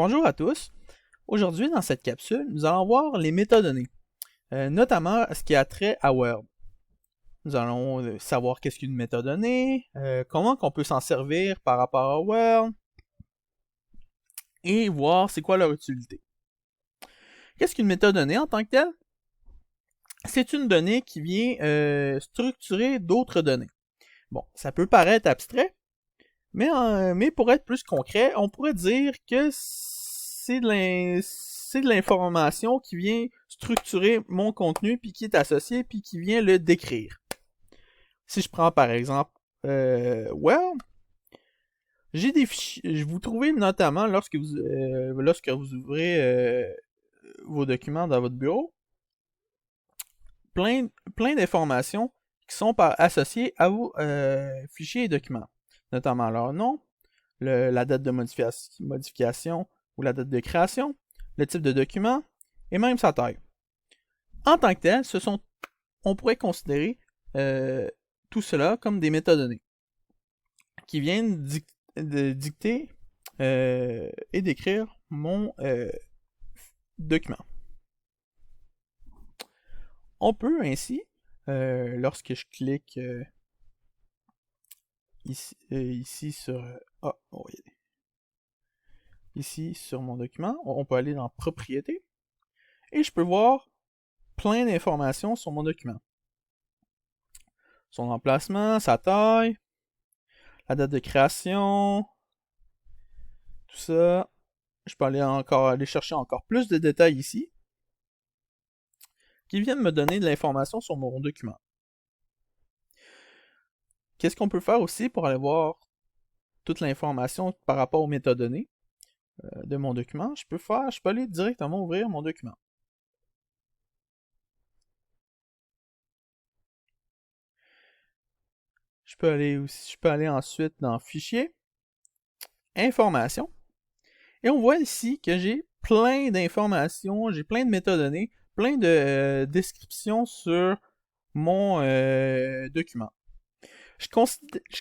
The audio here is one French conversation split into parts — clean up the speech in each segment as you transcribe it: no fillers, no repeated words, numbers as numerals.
Bonjour à tous. Aujourd'hui, dans cette capsule, nous allons voir les métadonnées, notamment ce qui a trait à Word. Nous allons savoir qu'est-ce qu'une métadonnée, comment qu'on peut s'en servir par rapport à Word, et voir c'est quoi leur utilité. Qu'est-ce qu'une métadonnée en tant que telle? C'est une donnée qui vient structurer d'autres données. Bon, ça peut paraître abstrait, mais pour être plus concret, on pourrait dire que c'est de l'information qui vient structurer mon contenu, puis qui est associé, puis qui vient le décrire. Si je prends par exemple Word, j'ai des fichiers. Vous trouvez notamment lorsque vous ouvrez vos documents dans votre bureau, plein d'informations qui sont associées à vos fichiers et documents, notamment leur nom, la date de modification ou la date de création, le type de document et même sa taille. En tant que tel, on pourrait considérer tout cela comme des métadonnées qui viennent dicter et décrire mon document. On peut ainsi, lorsque je clique ici sur ici sur mon document, on peut aller dans Propriétés et je peux voir plein d'informations sur mon document. Son emplacement, sa taille, la date de création, tout ça. Je peux aller chercher encore plus de détails ici qui viennent me donner de l'information sur mon document. Qu'est-ce qu'on peut faire aussi pour aller voir toute l'information par rapport aux métadonnées de mon document? Je peux aller directement ouvrir mon document. Je peux aller ensuite dans Fichier, Informations, et on voit ici que j'ai plein d'informations, j'ai plein de métadonnées, plein de descriptions sur mon document. Je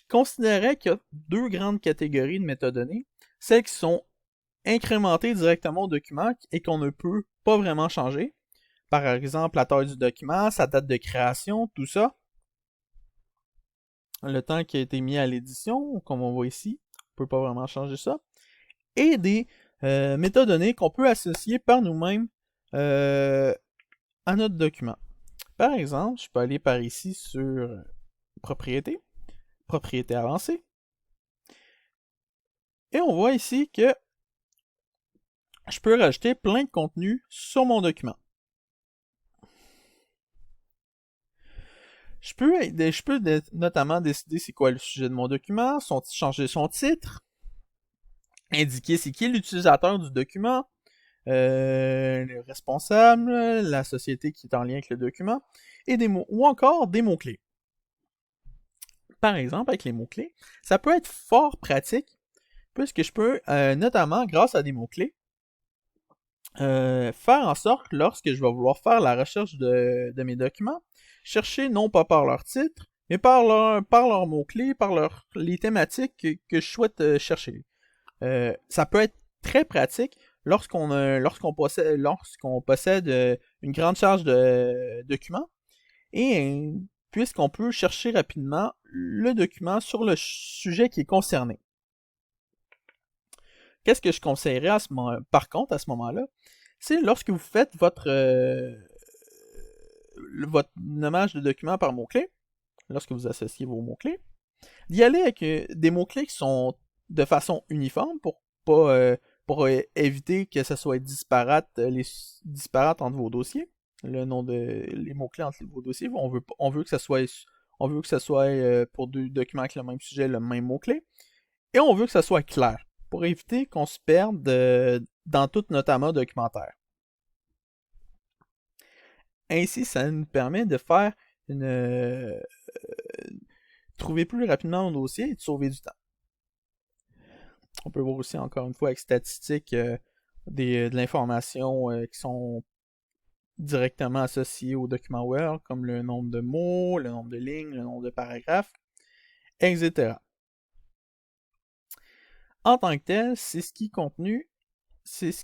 considérais qu'il y a deux grandes catégories de métadonnées, celles qui sont incrémentées directement au document et qu'on ne peut pas vraiment changer. Par exemple, la taille du document, sa date de création, tout ça. Le temps qui a été mis à l'édition, comme on voit ici, on peut pas vraiment changer ça. Et des métadonnées qu'on peut associer par nous-mêmes à notre document. Par exemple, je peux aller par ici sur Propriété, Propriété avancée. Et on voit ici que je peux rajouter plein de contenu sur mon document. Je peux notamment décider c'est quoi le sujet de mon document, changer son titre, indiquer c'est qui l'utilisateur du document, le responsable, la société qui est en lien avec le document, et ou encore des mots-clés. Par exemple, avec les mots-clés, ça peut être fort pratique, puisque je peux, notamment grâce à des mots-clés, faire en sorte, lorsque je vais vouloir faire la recherche de mes documents, chercher non pas par leur titre, mais par leurs mots-clés, par les thématiques que je souhaite chercher. Ça peut être très pratique lorsqu'on possède une grande charge de documents et puisqu'on peut chercher rapidement le document sur le sujet qui est concerné. Qu'est-ce que je conseillerais par contre à ce moment-là? C'est lorsque vous faites votre nommage de document par mots-clés, lorsque vous associez vos mots-clés, d'y aller avec des mots-clés qui sont de façon uniforme pour éviter que ça soit disparate entre vos dossiers. Les mots-clés entre vos dossiers, on veut que ça soit pour deux documents avec le même sujet, le même mot-clé. Et on veut que ça soit clair, pour éviter qu'on se perde dans tout notre amas documentaire. Ainsi, ça nous permet de faire trouver plus rapidement nos dossiers et de sauver du temps. On peut voir aussi, encore une fois, avec statistiques, de l'information qui sont directement associées au document Word, comme le nombre de mots, le nombre de lignes, le nombre de paragraphes, etc. En tant que tel, c'est ce qui est contenu c'est ce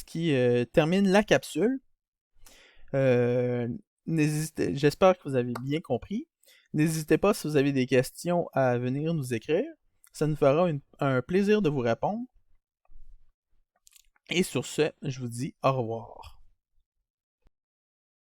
qui termine la capsule. J'espère que vous avez bien compris. N'hésitez pas si vous avez des questions à venir nous écrire. Ça nous fera un plaisir de vous répondre. Et sur ce, je vous dis au revoir.